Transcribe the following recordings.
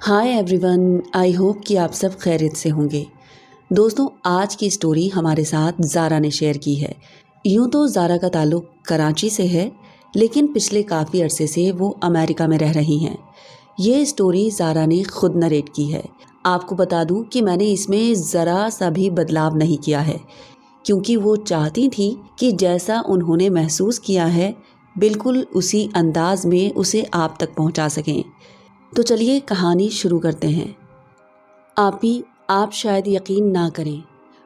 Hi everyone, I hope कि आप सब खैरियत से होंगे। दोस्तों, आज की स्टोरी हमारे साथ ज़ारा ने शेयर की है। यूँ तो ज़ारा का ताल्लुक़ कराची से है, लेकिन पिछले काफ़ी अरसे से वो अमेरिका में रह रही हैं। ये स्टोरी ज़ारा ने खुद नरेट की है। आपको बता दूं कि मैंने इसमें ज़रा सा भी बदलाव नहीं किया है, क्योंकि वो चाहती थी कि जैसा उन्होंने महसूस किया है बिल्कुल उसी अंदाज में उसे आप तक पहुंचा सकें। तो चलिए कहानी शुरू करते हैं। आप शायद यकीन ना करें,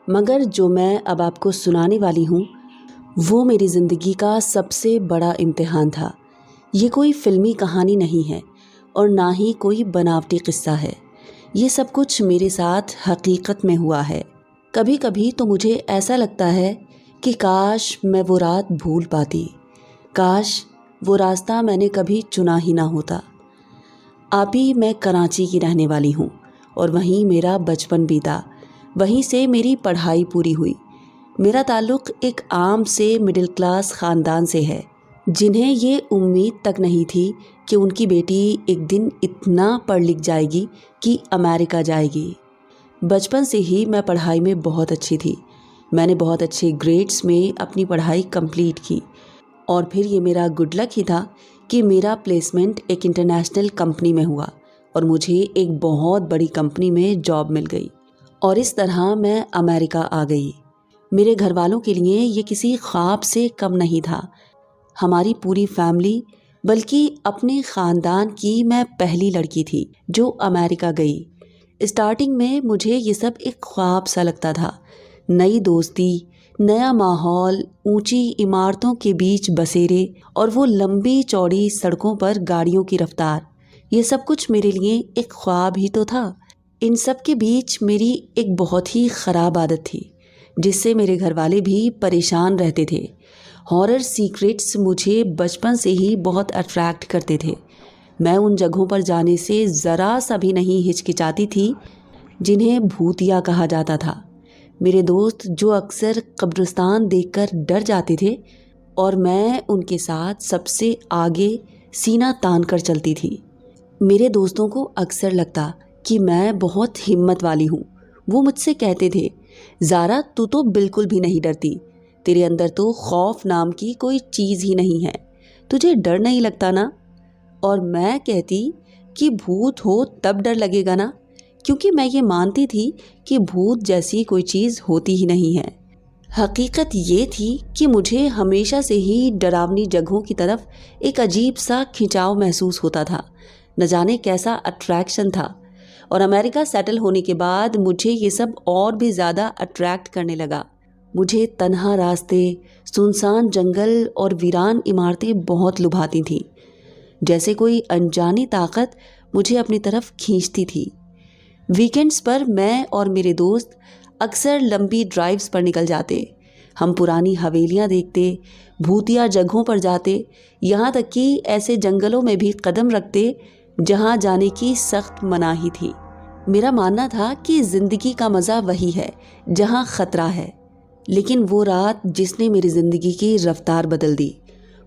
मगर जो मैं अब आपको सुनाने वाली हूँ वो मेरी ज़िंदगी का सबसे बड़ा इम्तिहान था। ये कोई फिल्मी कहानी नहीं है और ना ही कोई बनावटी किस्सा है। ये सब कुछ मेरे साथ हकीकत में हुआ है। कभी कभी तो मुझे ऐसा लगता है कि काश मैं वो रात भूल पाती, काश वो रास्ता मैंने कभी चुना ही ना होता। मैं कराची की रहने वाली हूँ और वहीं मेरा बचपन बीता, वहीं से मेरी पढ़ाई पूरी हुई। मेरा ताल्लुक़ एक आम से मिडिल क्लास ख़ानदान से है, जिन्हें ये उम्मीद तक नहीं थी कि उनकी बेटी एक दिन इतना पढ़ लिख जाएगी कि अमेरिका जाएगी। बचपन से ही मैं पढ़ाई में बहुत अच्छी थी। मैंने बहुत अच्छे ग्रेड्स में अपनी पढ़ाई कंप्लीट की और फिर ये मेरा गुड लक ही था कि मेरा प्लेसमेंट एक इंटरनेशनल कंपनी में हुआ और मुझे एक बहुत बड़ी कंपनी में जॉब मिल गई और इस तरह मैं अमेरिका आ गई। मेरे घर वालों के लिए ये किसी ख्वाब से कम नहीं था। हमारी पूरी फैमिली, बल्कि अपने ख़ानदान की मैं पहली लड़की थी जो अमेरिका गई। स्टार्टिंग में मुझे ये सब एक ख्वाब सा लगता था। नई दोस्ती, नया माहौल, ऊंची इमारतों के बीच बसेरे और वो लंबी चौड़ी सड़कों पर गाड़ियों की रफ्तार, ये सब कुछ मेरे लिए एक ख्वाब ही तो था। इन सब के बीच मेरी एक बहुत ही ख़राब आदत थी, जिससे मेरे घर वाले भी परेशान रहते थे। हॉरर सीक्रेट्स मुझे बचपन से ही बहुत अट्रैक्ट करते थे। मैं उन जगहों पर जाने से ज़रा सा भी नहीं हिचकिचाती थी जिन्हें भूतिया कहा जाता था। मेरे दोस्त जो अक्सर कब्रिस्तान देखकर डर जाते थे और मैं उनके साथ सबसे आगे सीना तान कर चलती थी। मेरे दोस्तों को अक्सर लगता कि मैं बहुत हिम्मत वाली हूँ। वो मुझसे कहते थे, ज़ारा तू तो बिल्कुल भी नहीं डरती, तेरे अंदर तो खौफ नाम की कोई चीज़ ही नहीं है, तुझे डर नहीं लगता ना। और मैं कहती कि भूत हो तब डर लगेगा ना, क्योंकि मैं ये मानती थी कि भूत जैसी कोई चीज़ होती ही नहीं है। हकीकत ये थी कि मुझे हमेशा से ही डरावनी जगहों की तरफ एक अजीब सा खिंचाव महसूस होता था। न जाने कैसा अट्रैक्शन था। और अमेरिका सेटल होने के बाद मुझे ये सब और भी ज़्यादा अट्रैक्ट करने लगा। मुझे तन्हा रास्ते, सुनसान जंगल और वीरान इमारतें बहुत लुभाती थीं। जैसे कोई अनजानी ताकत मुझे अपनी तरफ खींचती थी। वीकेंड्स पर मैं और मेरे दोस्त अक्सर लंबी ड्राइव्स पर निकल जाते। हम पुरानी हवेलियां देखते, भूतिया जगहों पर जाते, यहाँ तक कि ऐसे जंगलों में भी कदम रखते जहाँ जाने की सख्त मनाही थी। मेरा मानना था कि ज़िंदगी का मज़ा वही है जहाँ ख़तरा है। लेकिन वो रात जिसने मेरी ज़िंदगी की रफ्तार बदल दी,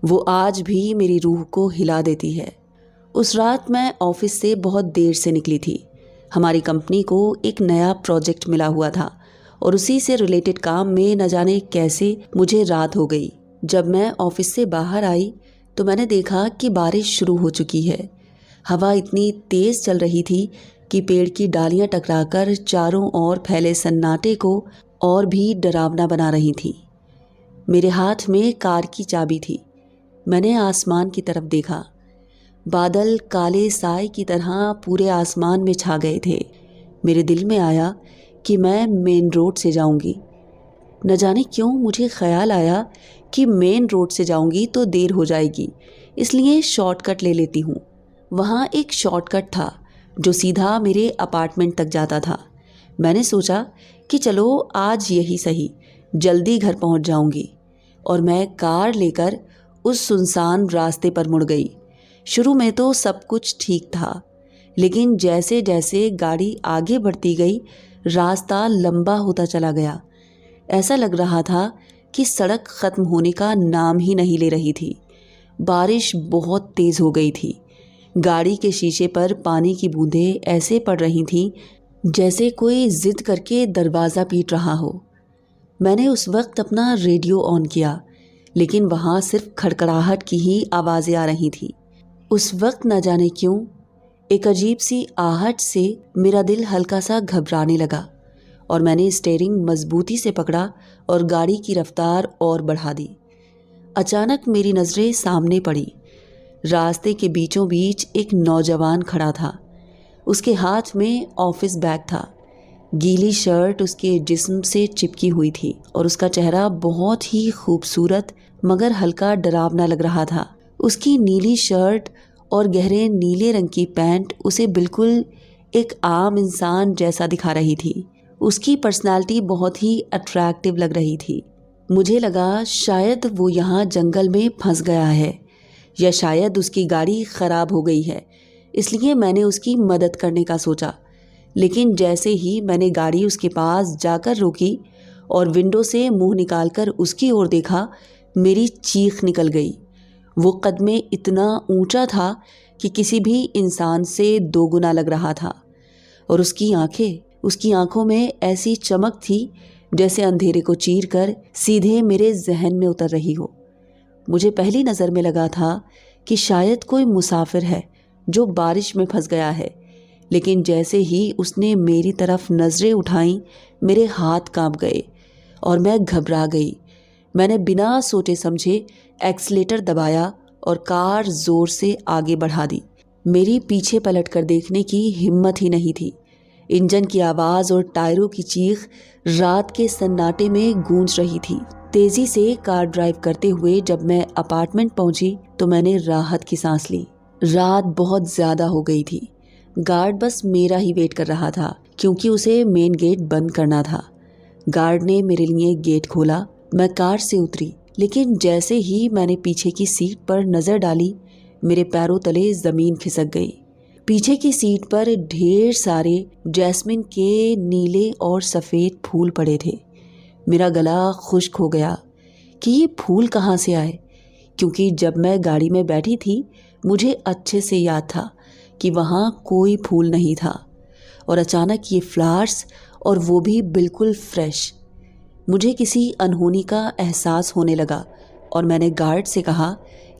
वो आज भी मेरी रूह को हिला देती है। उस रात मैं ऑफिस से बहुत देर से निकली थी। हमारी कंपनी को एक नया प्रोजेक्ट मिला हुआ था और उसी से रिलेटेड काम में न जाने कैसे मुझे रात हो गई। जब मैं ऑफिस से बाहर आई तो मैंने देखा कि बारिश शुरू हो चुकी है। हवा इतनी तेज़ चल रही थी कि पेड़ की डालियां टकराकर चारों ओर फैले सन्नाटे को और भी डरावना बना रही थी। मेरे हाथ में कार की चाबी थी। मैंने आसमान की तरफ देखा। बादल काले साए की तरह पूरे आसमान में छा गए थे। मेरे दिल में आया कि मैं मेन रोड से जाऊंगी। न जाने क्यों मुझे ख्याल आया कि मेन रोड से जाऊंगी तो देर हो जाएगी, इसलिए शॉर्टकट ले लेती हूँ। वहाँ एक शॉर्टकट था जो सीधा मेरे अपार्टमेंट तक जाता था। मैंने सोचा कि चलो आज यही सही, जल्दी घर पहुँच जाऊंगी। और मैं कार लेकर उस सुनसान रास्ते पर मुड़ गई। शुरू में तो सब कुछ ठीक था, लेकिन जैसे जैसे गाड़ी आगे बढ़ती गई रास्ता लंबा होता चला गया। ऐसा लग रहा था कि सड़क ख़त्म होने का नाम ही नहीं ले रही थी। बारिश बहुत तेज़ हो गई थी। गाड़ी के शीशे पर पानी की बूंदें ऐसे पड़ रही थीं जैसे कोई जिद करके दरवाज़ा पीट रहा हो। मैंने उस वक्त अपना रेडियो ऑन किया, लेकिन वहाँ सिर्फ खड़खड़ाहट की ही आवाज़ें आ रही थी। उस वक्त न जाने क्यों एक अजीब सी आहट से मेरा दिल हल्का सा घबराने लगा और मैंने स्टीयरिंग मजबूती से पकड़ा और गाड़ी की रफ्तार और बढ़ा दी। अचानक मेरी नज़रें सामने पड़ी। रास्ते के बीचों बीच एक नौजवान खड़ा था। उसके हाथ में ऑफिस बैग था। गीली शर्ट उसके जिस्म से चिपकी हुई थी और उसका चेहरा बहुत ही खूबसूरत मगर हल्का डरावना लग रहा था। उसकी नीली शर्ट और गहरे नीले रंग की पैंट उसे बिल्कुल एक आम इंसान जैसा दिखा रही थी। उसकी पर्सनालिटी बहुत ही अट्रैक्टिव लग रही थी। मुझे लगा शायद वो यहाँ जंगल में फंस गया है या शायद उसकी गाड़ी ख़राब हो गई है, इसलिए मैंने उसकी मदद करने का सोचा। लेकिन जैसे ही मैंने गाड़ी उसके पास जाकर रोकी और विंडो से मुंह निकालकर उसकी ओर देखा, मेरी चीख निकल गई। वो कद में इतना ऊंचा था कि किसी भी इंसान से दोगुना लग रहा था और उसकी आंखों में ऐसी चमक थी जैसे अंधेरे को चीर कर सीधे मेरे जहन में उतर रही हो। मुझे पहली नज़र में लगा था कि शायद कोई मुसाफिर है जो बारिश में फंस गया है, लेकिन जैसे ही उसने मेरी तरफ नज़रें उठाईं, मेरे हाथ कांप गए और मैं घबरा गई। मैंने बिना सोचे समझे एक्सीलेटर दबाया और कार ज़ोर से आगे बढ़ा दी। मेरी पीछे पलट कर देखने की हिम्मत ही नहीं थी। इंजन की आवाज़ और टायरों की चीख रात के सन्नाटे में गूंज रही थी। तेज़ी से कार ड्राइव करते हुए जब मैं अपार्टमेंट पहुंची तो मैंने राहत की सांस ली। रात बहुत ज़्यादा हो गई थी। गार्ड बस मेरा ही वेट कर रहा था क्योंकि उसे मेन गेट बंद करना था। गार्ड ने मेरे लिए गेट खोला। मैं कार से उतरी, लेकिन जैसे ही मैंने पीछे की सीट पर नज़र डाली, मेरे पैरों तले ज़मीन खिसक गई। पीछे की सीट पर ढेर सारे जैस्मिन के नीले और सफ़ेद फूल पड़े थे। मेरा गला खुश्क हो गया कि ये फूल कहाँ से आए, क्योंकि जब मैं गाड़ी में बैठी थी मुझे अच्छे से याद था कि वहाँ कोई फूल नहीं था। और अचानक ये फ्लावर्स, और वो भी बिल्कुल फ्रेश। मुझे किसी अनहोनी का एहसास होने लगा और मैंने गार्ड से कहा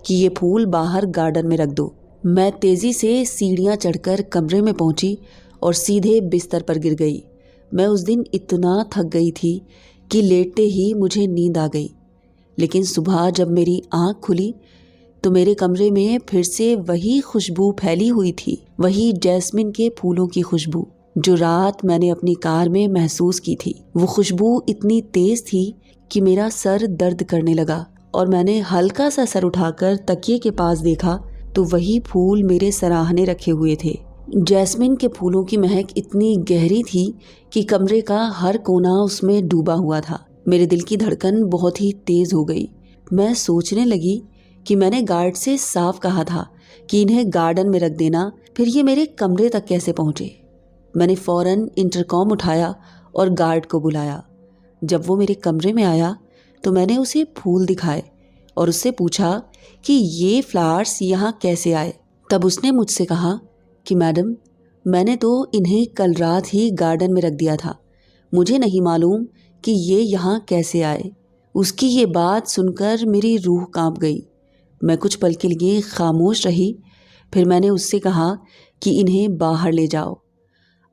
कि ये फूल बाहर गार्डन में रख दो। मैं तेज़ी से सीढ़ियाँ चढ़कर कमरे में पहुँची और सीधे बिस्तर पर गिर गई। मैं उस दिन इतना थक गई थी कि लेटते ही मुझे नींद आ गई। लेकिन सुबह जब मेरी आँख खुली तो मेरे कमरे में फिर से वही खुशबू फैली हुई थी, वही जैस्मिन के फूलों की खुशबू जो रात मैंने अपनी कार में महसूस की थी। वो खुशबू इतनी तेज़ थी कि मेरा सर दर्द करने लगा और मैंने हल्का सा सर उठाकर तकिए के पास देखा तो वही फूल मेरे सराहने रखे हुए थे। जैस्मिन के फूलों की महक इतनी गहरी थी कि कमरे का हर कोना उसमें डूबा हुआ था। मेरे दिल की धड़कन बहुत ही तेज हो गई। मैं सोचने लगी कि मैंने गार्ड से साफ कहा था कि इन्हें गार्डन में रख देना, फिर ये मेरे कमरे तक कैसे पहुंचे। मैंने फौरन इंटरकॉम उठाया और गार्ड को बुलाया। जब वो मेरे कमरे में आया तो मैंने उसे फूल दिखाए और उससे पूछा कि ये फ्लावर्स यहाँ कैसे आए। तब उसने मुझसे कहा कि मैडम, मैंने तो इन्हें कल रात ही गार्डन में रख दिया था, मुझे नहीं मालूम कि ये यहाँ कैसे आए। उसकी ये बात सुनकर मेरी रूह कांप गई। मैं कुछ पल के लिए खामोश रही। फिर मैंने उससे कहा कि इन्हें बाहर ले जाओ।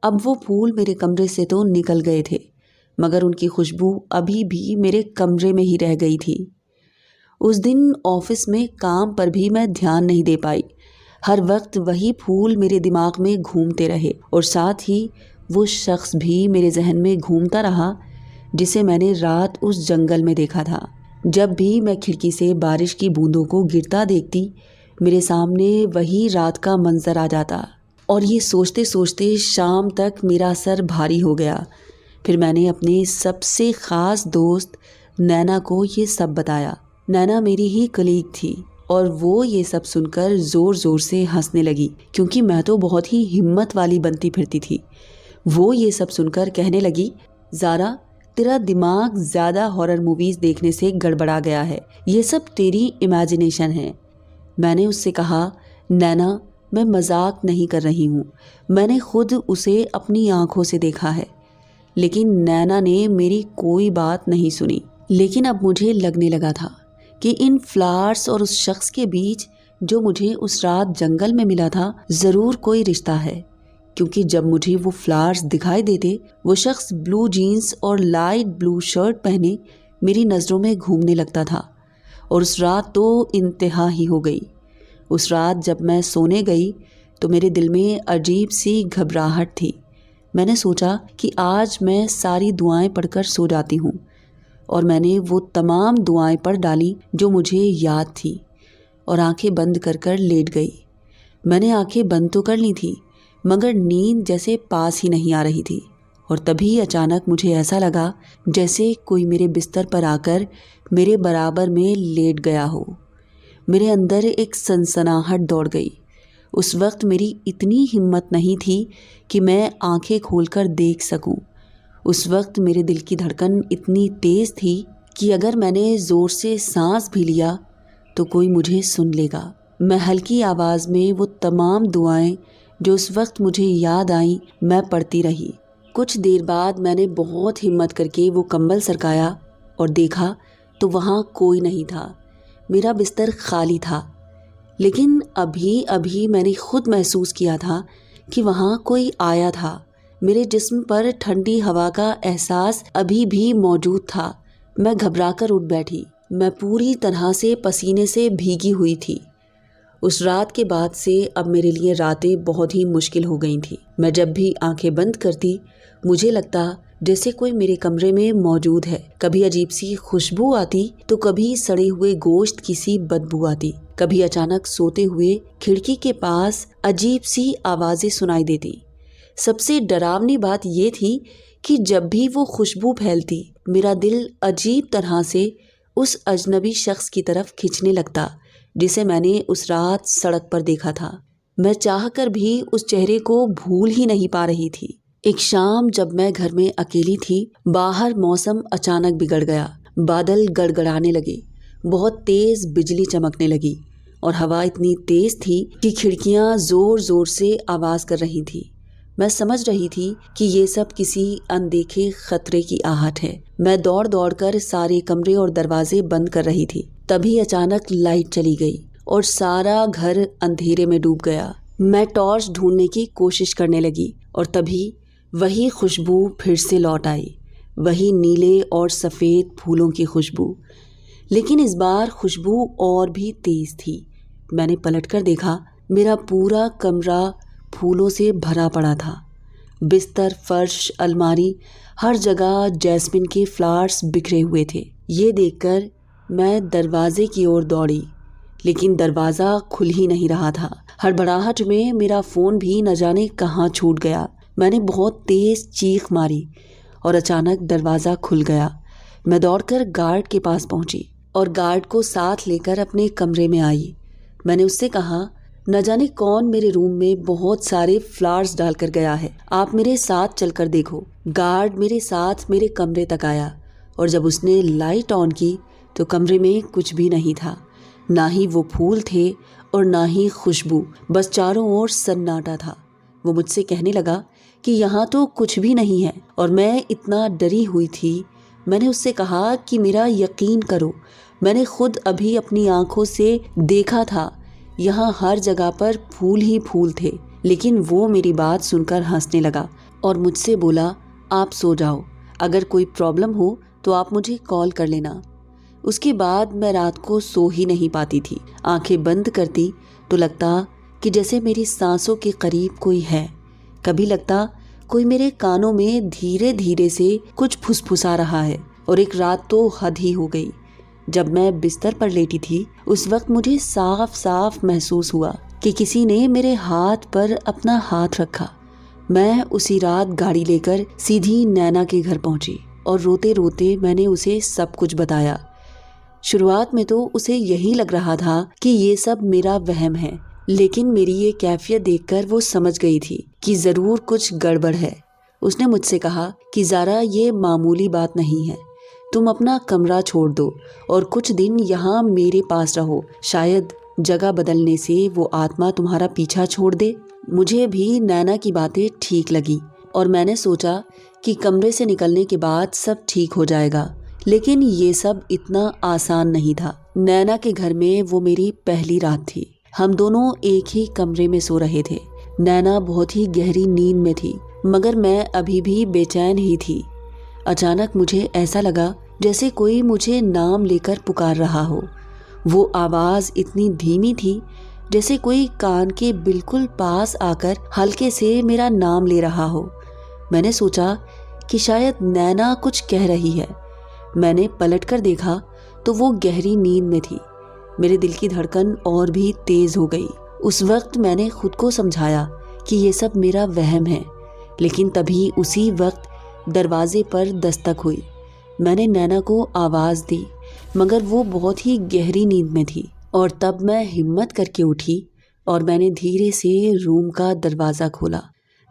अब वो फूल मेरे कमरे से तो निकल गए थे, मगर उनकी खुशबू अभी भी मेरे कमरे में ही रह गई थी। उस दिन ऑफिस में काम पर भी मैं ध्यान नहीं दे पाई। हर वक्त वही फूल मेरे दिमाग में घूमते रहे और साथ ही वो शख्स भी मेरे जहन में घूमता रहा जिसे मैंने रात उस जंगल में देखा था। जब भी मैं खिड़की से बारिश की बूंदों को गिरता देखती, मेरे सामने वही रात का मंजर आ जाता और ये सोचते सोचते शाम तक मेरा सर भारी हो गया। फिर मैंने अपने सबसे ख़ास दोस्त नैना को ये सब बताया। नैना मेरी ही कलीग थी और वो ये सब सुनकर ज़ोर ज़ोर से हंसने लगी, क्योंकि मैं तो बहुत ही हिम्मत वाली बनती फिरती थी। वो ये सब सुनकर कहने लगी, ज़ारा, तेरा दिमाग ज़्यादा हॉरर मूवीज़ देखने से गड़बड़ा गया है, ये सब तेरी इमेजिनेशन है। मैंने उससे कहा, नैना, मैं मजाक नहीं कर रही हूँ, मैंने खुद उसे अपनी आंखों से देखा है। लेकिन नैना ने मेरी कोई बात नहीं सुनी। लेकिन अब मुझे लगने लगा था कि इन फ्लावर्स और उस शख्स के बीच जो मुझे उस रात जंगल में मिला था ज़रूर कोई रिश्ता है, क्योंकि जब मुझे वो फ्लावर्स दिखाई देते, वो शख्स ब्लू जीन्स और लाइट ब्लू शर्ट पहने मेरी नज़रों में घूमने लगता था। और उस रात तो इंतहा ही हो गई। उस रात जब मैं सोने गई तो मेरे दिल में अजीब सी घबराहट थी। मैंने सोचा कि आज मैं सारी दुआएं पढ़कर सो जाती हूँ, और मैंने वो तमाम दुआएं पढ़ डाली जो मुझे याद थी, और आंखें बंद कर कर लेट गई। मैंने आंखें बंद तो कर ली थी, मगर नींद जैसे पास ही नहीं आ रही थी। और तभी अचानक मुझे ऐसा लगा जैसे कोई मेरे बिस्तर पर आकर मेरे बराबर में लेट गया हो। मेरे अंदर एक सनसनाहट दौड़ गई। उस वक्त मेरी इतनी हिम्मत नहीं थी कि मैं आंखें खोलकर देख सकूं। उस वक्त मेरे दिल की धड़कन इतनी तेज़ थी कि अगर मैंने ज़ोर से सांस भी लिया तो कोई मुझे सुन लेगा। मैं हल्की आवाज़ में वो तमाम दुआएं जो उस वक्त मुझे याद आईं मैं पढ़ती रही। कुछ देर बाद मैंने बहुत हिम्मत करके वो कंबल सरकाया और देखा तो वहाँ कोई नहीं था। मेरा बिस्तर खाली था। लेकिन अभी अभी मैंने खुद महसूस किया था कि वहाँ कोई आया था। मेरे जिस्म पर ठंडी हवा का एहसास अभी भी मौजूद था। मैं घबराकर उठ बैठी। मैं पूरी तरह से पसीने से भीगी हुई थी। उस रात के बाद से अब मेरे लिए रातें बहुत ही मुश्किल हो गई थी। मैं जब भी आंखें बंद करती मुझे लगता जैसे कोई मेरे कमरे में मौजूद है। कभी अजीब सी खुशबू आती तो कभी सड़े हुए गोश्त की सी बदबू आती। कभी अचानक सोते हुए खिड़की के पास अजीब सी आवाज़ें सुनाई देती। सबसे डरावनी बात ये थी कि जब भी वो खुशबू फैलती मेरा दिल अजीब तरह से उस अजनबी शख्स की तरफ खींचने लगता जिसे मैंने उस रात सड़क पर देखा था। मैं चाहकर भी उस चेहरे को भूल ही नहीं पा रही थी। एक शाम जब मैं घर में अकेली थी, बाहर मौसम अचानक बिगड़ गया। बादल गड़गड़ाने लगे, बहुत तेज बिजली चमकने लगी और हवा इतनी तेज थी कि खिड़कियां जोर जोर से आवाज़ कर रही थी। मैं समझ रही थी कि ये सब किसी अनदेखे खतरे की आहट है। मैं दौड़ दौड़ कर सारे कमरे और दरवाजे बंद कर रही थी। तभी अचानक लाइट चली गई और सारा घर अंधेरे में डूब गया। मैं टॉर्च ढूंढने की कोशिश करने लगी और तभी वही खुशबू फिर से लौट आई। वही नीले और सफ़ेद फूलों की खुशबू, लेकिन इस बार खुशबू और भी तेज़ थी। मैंने पलटकर देखा, मेरा पूरा कमरा फूलों से भरा पड़ा था। बिस्तर, फर्श, अलमारी, हर जगह जैस्मिन के फ्लावर्स बिखरे हुए थे। ये देखकर मैं दरवाजे की ओर दौड़ी, लेकिन दरवाज़ा खुल ही नहीं रहा था। हड़बड़ाहट में मेरा फ़ोन भी न जाने कहाँ छूट गया। मैंने बहुत तेज़ चीख मारी और अचानक दरवाज़ा खुल गया। मैं दौड़कर गार्ड के पास पहुंची और गार्ड को साथ लेकर अपने कमरे में आई। मैंने उससे कहा, न जाने कौन मेरे रूम में बहुत सारे फ्लावर्स डालकर गया है, आप मेरे साथ चलकर देखो। गार्ड मेरे साथ मेरे कमरे तक आया और जब उसने लाइट ऑन की तो कमरे में कुछ भी नहीं था। ना ही वो फूल थे और ना ही खुशबू, बस चारों ओर सन्नाटा था। वो मुझसे कहने लगा कि यहाँ तो कुछ भी नहीं है और मैं इतना डरी हुई थी। मैंने उससे कहा कि मेरा यकीन करो, मैंने खुद अभी अपनी आंखों से देखा था, यहाँ हर जगह पर फूल ही फूल थे। लेकिन वो मेरी बात सुनकर हंसने लगा और मुझसे बोला, आप सो जाओ, अगर कोई प्रॉब्लम हो तो आप मुझे कॉल कर लेना। उसके बाद मैं रात को सो ही नहीं पाती थी। आंखें बंद करती तो लगता कि जैसे मेरी सांसों के करीब कोई है। कभी लगता कोई मेरे कानों में धीरे धीरे से कुछ फुसफुसा रहा है। और एक रात तो हद ही हो गई। जब मैं बिस्तर पर लेटी थी उस वक्त मुझे साफ साफ महसूस हुआ कि किसी ने मेरे हाथ पर अपना हाथ रखा। मैं उसी रात गाड़ी लेकर सीधी नैना के घर पहुंची और रोते रोते मैंने उसे सब कुछ बताया। शुरुआत में तो उसे यही लग रहा था कि ये सब मेरा वहम है, लेकिन मेरी ये कैफियत देखकर वो समझ गई थी कि ज़रूर कुछ गड़बड़ है। उसने मुझसे कहा कि ज़ारा, ये मामूली बात नहीं है, तुम अपना कमरा छोड़ दो और कुछ दिन यहाँ मेरे पास रहो, शायद जगह बदलने से वो आत्मा तुम्हारा पीछा छोड़ दे। मुझे भी नैना की बातें ठीक लगी और मैंने सोचा कि कमरे से निकलने के बाद सब ठीक हो जाएगा, लेकिन ये सब इतना आसान नहीं था। नैना के घर में वो मेरी पहली रात थी। हम दोनों एक ही कमरे में सो रहे थे। नैना बहुत ही गहरी नींद में थी, मगर मैं अभी भी बेचैन ही थी। अचानक मुझे ऐसा लगा जैसे कोई मुझे नाम लेकर पुकार रहा हो। वो आवाज़ इतनी धीमी थी जैसे कोई कान के बिल्कुल पास आकर हल्के से मेरा नाम ले रहा हो। मैंने सोचा कि शायद नैना कुछ कह रही है। मैंने पलटकर देखा तो वो गहरी नींद में थी। मेरे दिल की धड़कन और भी तेज हो गई। उस वक्त मैंने खुद को समझाया कि ये सब मेरा वहम है, लेकिन तभी उसी वक्त दरवाजे पर दस्तक हुई। मैंने नैना को आवाज़ दी, मगर वो बहुत ही गहरी नींद में थी। और तब मैं हिम्मत करके उठी और मैंने धीरे से रूम का दरवाज़ा खोला।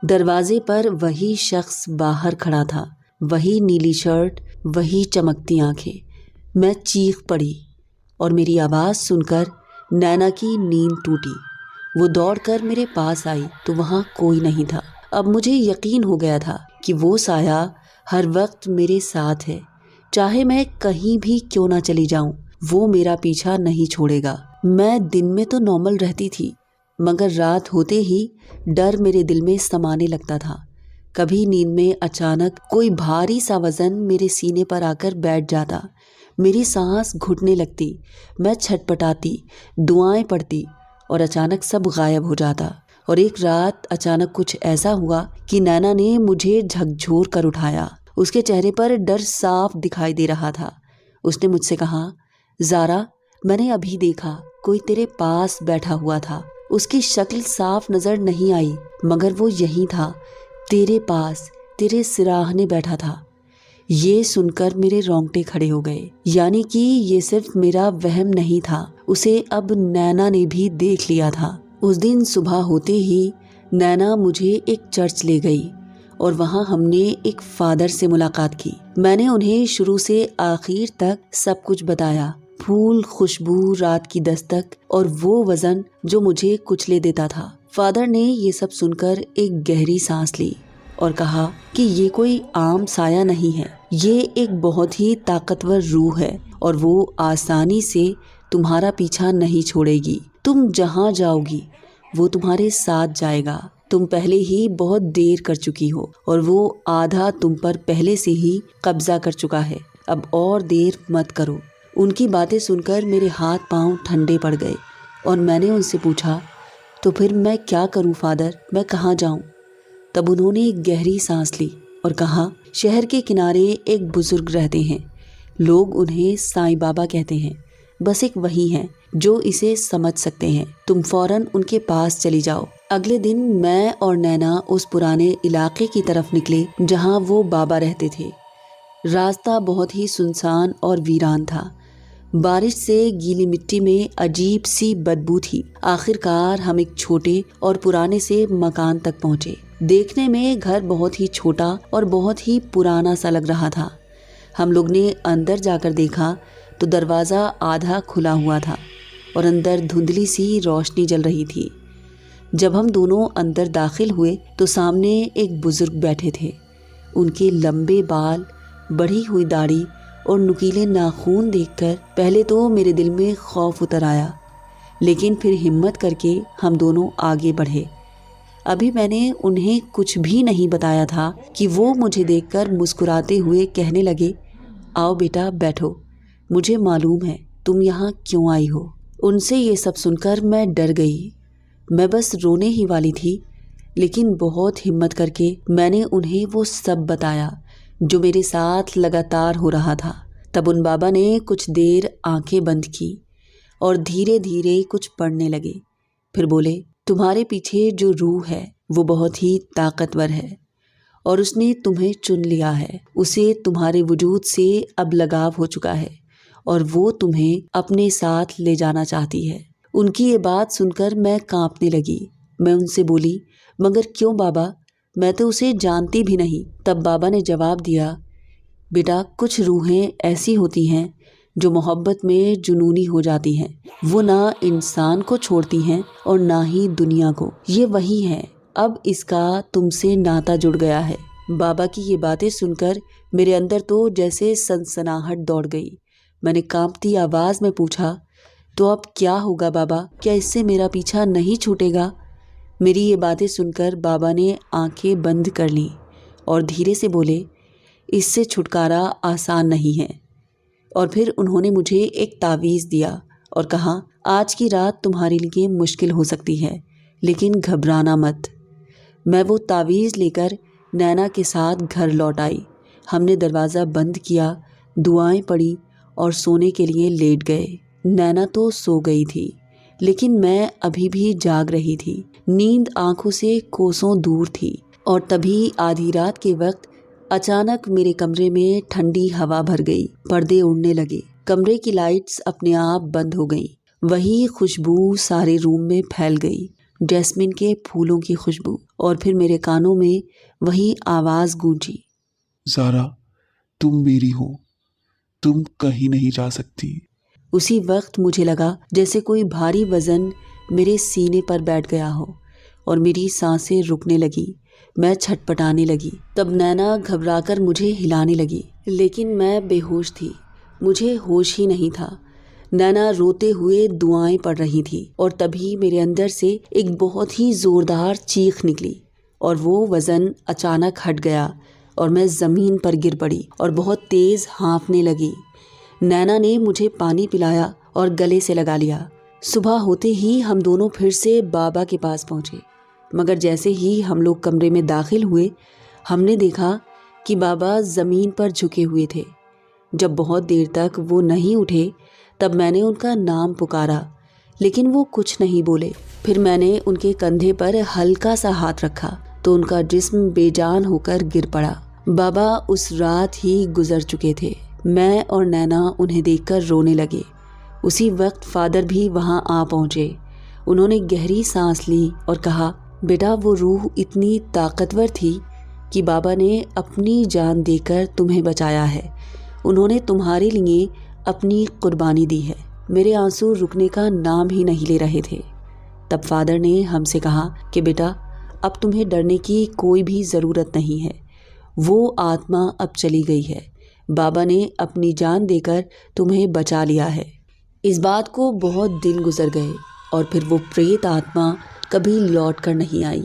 दरवाजे पर वही शख्स बाहर खड़ा था, वही नीली शर्ट, वही चमकती आंखें। मैं चीख पड़ी और मेरी आवाज़ सुनकर नैना की नींद टूटी। वो दौड़कर मेरे पास आई तो वहाँ कोई नहीं था। अब मुझे यकीन हो गया था कि वो साया हर वक्त मेरे साथ है। चाहे मैं कहीं भी क्यों ना चली जाऊं, वो मेरा पीछा नहीं छोड़ेगा। मैं दिन में तो नॉर्मल रहती थी, मगर रात होते ही डर मेरे दिल में समाने लगता था। कभी नींद में अचानक कोई भारी सा वजन मेरे सीने पर आकर बैठ जाता। मेरी सांस घुटने लगती, मैं छटपटाती, दुआएं पढ़ती और अचानक सब गायब हो जाता। और एक रात अचानक कुछ ऐसा हुआ कि नैना ने मुझे झकझोर कर उठाया। उसके चेहरे पर डर साफ दिखाई दे रहा था। उसने मुझसे कहा, ज़ारा, मैंने अभी देखा कोई तेरे पास बैठा हुआ था। उसकी शक्ल साफ नजर नहीं आई, मगर वो यहीं था, तेरे पास, तेरे सिराहने बैठा था। ये सुनकर मेरे रोंगटे खड़े हो गए। यानी कि ये सिर्फ मेरा वहम नहीं था, उसे अब नैना ने भी देख लिया था। उस दिन सुबह होते ही नैना मुझे एक चर्च ले गई और वहाँ हमने एक फादर से मुलाकात की। मैंने उन्हें शुरू से आखिर तक सब कुछ बताया। फूल, खुशबू, रात की दस्तक और वो वजन जो मुझे कुचले देता था। फादर ने ये सब सुनकर एक गहरी सांस ली और कहा कि ये कोई आम साया नहीं है, ये एक बहुत ही ताकतवर रूह है और वो आसानी से तुम्हारा पीछा नहीं छोड़ेगी। तुम जहाँ जाओगी वो तुम्हारे साथ जाएगा। तुम पहले ही बहुत देर कर चुकी हो और वो आधा तुम पर पहले से ही कब्जा कर चुका है। अब और देर मत करो। उनकी बातें सुनकर मेरे हाथ पांव ठंडे पड़ गए और मैंने उनसे पूछा, तो फिर मैं क्या करूं फादर, मैं कहाँ जाऊं? तब उन्होंने एक गहरी सांस ली और कहा, शहर के किनारे एक बुजुर्ग रहते हैं, लोग उन्हें साईं बाबा कहते हैं। बस एक वही हैं जो इसे समझ सकते हैं। तुम फौरन उनके पास चली जाओ। अगले दिन मैं और नैना उस पुराने इलाके की तरफ निकले जहाँ वो बाबा रहते थे। रास्ता बहुत ही सुनसान और वीरान था। बारिश से गीली मिट्टी में अजीब सी बदबू थी। आखिरकार हम एक छोटे और पुराने से मकान तक पहुँचे। देखने में घर बहुत ही छोटा और बहुत ही पुराना सा लग रहा था। हम लोग ने अंदर जाकर देखा तो दरवाज़ा आधा खुला हुआ था और अंदर धुंधली सी रोशनी जल रही थी। जब हम दोनों अंदर दाखिल हुए तो सामने एक बुजुर्ग बैठे थे। उनके लंबे बाल, बढ़ी हुई दाढ़ी और नुकीले नाखून देखकर पहले तो मेरे दिल में खौफ उतर आया, लेकिन फिर हिम्मत करके हम दोनों आगे बढ़े। अभी मैंने उन्हें कुछ भी नहीं बताया था कि वो मुझे देखकर मुस्कुराते हुए कहने लगे, आओ बेटा बैठो, मुझे मालूम है तुम यहाँ क्यों आई हो। उनसे ये सब सुनकर मैं डर गई। मैं बस रोने ही वाली थी, लेकिन बहुत हिम्मत करके मैंने उन्हें वो सब बताया जो मेरे साथ लगातार हो रहा था। तब उन बाबा ने कुछ देर आंखें बंद की और धीरे धीरे कुछ पढ़ने लगे। फिर बोले, तुम्हारे पीछे जो रूह है वो बहुत ही ताकतवर है और उसने तुम्हें चुन लिया है। उसे तुम्हारे वजूद से अब लगाव हो चुका है और वो तुम्हें अपने साथ ले जाना चाहती है। उनकी ये बात सुनकर मैं कांपने लगी। मैं उनसे बोली, मगर क्यों बाबा, मैं तो उसे जानती भी नहीं। तब बाबा ने जवाब दिया, बेटा कुछ रूहें ऐसी होती हैं जो मोहब्बत में जुनूनी हो जाती हैं। वो ना इंसान को छोड़ती हैं और ना ही दुनिया को। ये वही है, अब इसका तुमसे नाता जुड़ गया है। बाबा की ये बातें सुनकर मेरे अंदर तो जैसे सनसनाहट दौड़ गई। मैंने कांपती आवाज में पूछा, तो अब क्या होगा बाबा? क्या इससे मेरा पीछा नहीं छूटेगा? मेरी ये बातें सुनकर बाबा ने आंखें बंद कर लीं और धीरे से बोले, इससे छुटकारा आसान नहीं है। और फिर उन्होंने मुझे एक तावीज़ दिया और कहा, आज की रात तुम्हारे लिए मुश्किल हो सकती है, लेकिन घबराना मत। मैं वो तावीज़ लेकर नैना के साथ घर लौट आई। हमने दरवाज़ा बंद किया, दुआएं पढ़ी और सोने के लिए लेट गए। नैना तो सो गई थी, लेकिन मैं अभी भी जाग रही थी। नींद आंखों से कोसों दूर थी और तभी आधी रात के वक्त अचानक मेरे कमरे में ठंडी हवा भर गई। पर्दे उड़ने लगे, कमरे की लाइट्स अपने आप बंद हो गईं। वही खुशबू सारे रूम में फैल गई, जैस्मिन के फूलों की खुशबू। और फिर मेरे कानों में वही आवाज़ गूंजी, ज़ारा, तुम मेरी हो, तुम कहीं नहीं जा सकती। उसी वक्त मुझे लगा जैसे कोई भारी वजन मेरे सीने पर बैठ गया हो और मेरी सांसें रुकने लगी। मैं छटपटाने लगी। तब नैना घबराकर मुझे हिलाने लगी, लेकिन मैं बेहोश थी, मुझे होश ही नहीं था। नैना रोते हुए दुआएं पढ़ रही थी और तभी मेरे अंदर से एक बहुत ही ज़ोरदार चीख निकली और वो वज़न अचानक हट गया और मैं ज़मीन पर गिर पड़ी और बहुत तेज़ हाँफने लगी। नैना ने मुझे पानी पिलाया और गले से लगा लिया। सुबह होते ही हम दोनों फिर से बाबा के पास पहुँचे, मगर जैसे ही हम लोग कमरे में दाखिल हुए, हमने देखा कि बाबा ज़मीन पर झुके हुए थे। जब बहुत देर तक वो नहीं उठे, तब मैंने उनका नाम पुकारा, लेकिन वो कुछ नहीं बोले। फिर मैंने उनके कंधे पर हल्का सा हाथ रखा तो उनका जिस्म बेजान होकर गिर पड़ा। बाबा उस रात ही गुजर चुके थे। मैं और नैना उन्हें देखकर रोने लगे। उसी वक्त फादर भी वहाँ आ पहुँचे। उन्होंने गहरी सांस ली और कहा, बेटा, वो रूह इतनी ताकतवर थी कि बाबा ने अपनी जान देकर तुम्हें बचाया है। उन्होंने तुम्हारे लिए अपनी कुर्बानी दी है। मेरे आंसू रुकने का नाम ही नहीं ले रहे थे। तब फादर ने हमसे कहा कि बेटा, अब तुम्हें डरने की कोई भी ज़रूरत नहीं है। वो आत्मा अब चली गई है। बाबा ने अपनी जान देकर तुम्हें बचा लिया है। इस बात को बहुत दिन गुजर गए और फिर वो प्रेत आत्मा कभी लौट कर नहीं आई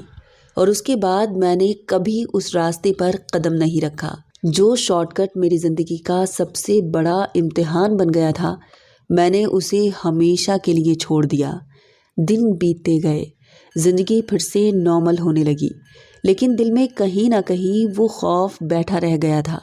और उसके बाद मैंने कभी उस रास्ते पर कदम नहीं रखा। जो शॉर्टकट मेरी ज़िंदगी का सबसे बड़ा इम्तिहान बन गया था, मैंने उसे हमेशा के लिए छोड़ दिया। दिन बीतते गए, ज़िंदगी फिर से नॉर्मल होने लगी, लेकिन दिल में कहीं ना कहीं वो खौफ बैठा रह गया था।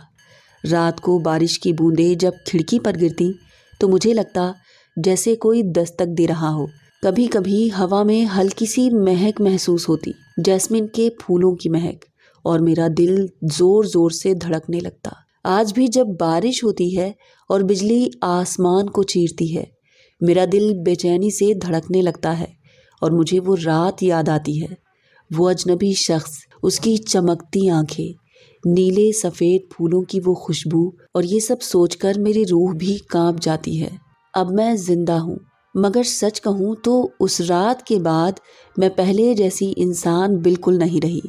रात को बारिश की बूंदें जब खिड़की पर गिरती तो मुझे लगता जैसे कोई दस्तक दे रहा हो। कभी कभी हवा में हल्की सी महक महसूस होती, जैस्मिन के फूलों की महक, और मेरा दिल ज़ोर ज़ोर से धड़कने लगता। आज भी जब बारिश होती है और बिजली आसमान को चीरती है, मेरा दिल बेचैनी से धड़कने लगता है और मुझे वो रात याद आती है। वो अजनबी शख्स, उसकी चमकती आंखें, नीले सफ़ेद फूलों की वो खुशबू, और ये सब सोचकर मेरी रूह भी कांप जाती है। अब मैं जिंदा हूँ, मगर सच कहूँ तो उस रात के बाद मैं पहले जैसी इंसान बिल्कुल नहीं रही।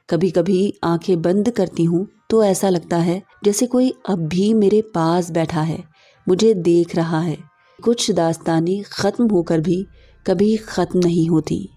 कभी कभी आंखें बंद करती हूँ तो ऐसा लगता है जैसे कोई अब भी मेरे पास बैठा है, मुझे देख रहा है। कुछ दास्तानें ख़त्म होकर भी कभी ख़त्म नहीं होती।